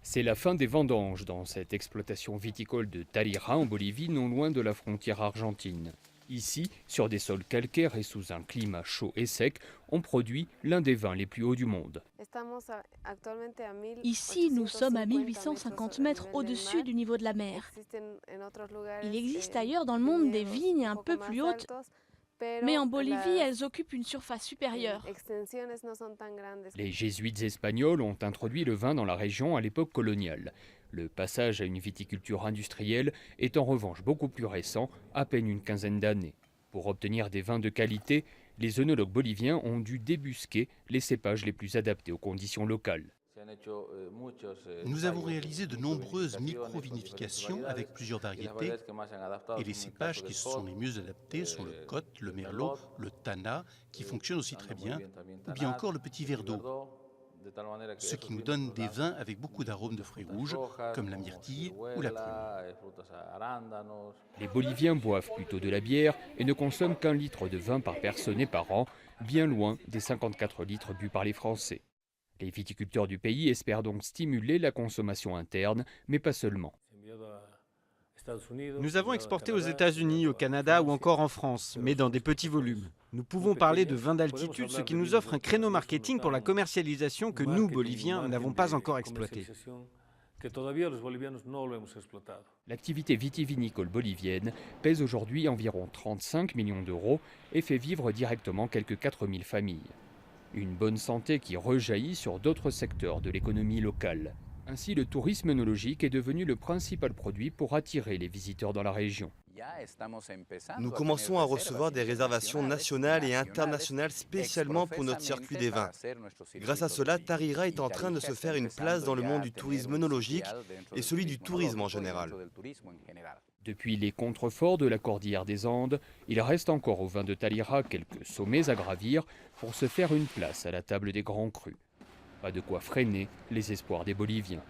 C'est la fin des vendanges dans cette exploitation viticole de Tarija en Bolivie, non loin de la frontière argentine. Ici, sur des sols calcaires et sous un climat chaud et sec, on produit l'un des vins les plus hauts du monde. Ici, nous sommes à 1850 mètres au-dessus du niveau de la mer. Il existe ailleurs dans le monde des vignes un peu plus hautes, mais en Bolivie, elles occupent une surface supérieure. Les jésuites espagnols ont introduit le vin dans la région à l'époque coloniale. Le passage à une viticulture industrielle est en revanche beaucoup plus récent, à peine une quinzaine d'années. Pour obtenir des vins de qualité, les œnologues boliviens ont dû débusquer les cépages les plus adaptés aux conditions locales. Nous avons réalisé de nombreuses micro-vinifications avec plusieurs variétés et les cépages qui se sont les mieux adaptés sont le Cote, le Merlot, le Tana qui fonctionne aussi très bien ou bien encore le Petit Verdot, ce qui nous donne des vins avec beaucoup d'arômes de fruits rouges comme la myrtille ou la prune. Les Boliviens boivent plutôt de la bière et ne consomment qu'1 litre de vin par personne et par an, bien loin des 54 litres bu par les Français. Les viticulteurs du pays espèrent donc stimuler la consommation interne, mais pas seulement. Nous avons exporté aux États-Unis, au Canada ou encore en France, mais dans des petits volumes. Nous pouvons parler de vins d'altitude, ce qui nous offre un créneau marketing pour la commercialisation que nous, Boliviens, n'avons pas encore exploité. L'activité vitivinicole bolivienne pèse aujourd'hui environ 35 millions d'euros et fait vivre directement quelques 4000 familles. Une bonne santé qui rejaillit sur d'autres secteurs de l'économie locale. Ainsi, le tourisme œnologique est devenu le principal produit pour attirer les visiteurs dans la région. Nous commençons à recevoir des réservations nationales et internationales spécialement pour notre circuit des vins. Grâce à cela, Tarija est en train de se faire une place dans le monde du tourisme œnologique et celui du tourisme en général. Depuis les contreforts de la cordillère des Andes, il reste encore au vin de Tarija quelques sommets à gravir pour se faire une place à la table des grands crus. Pas de quoi freiner les espoirs des Boliviens.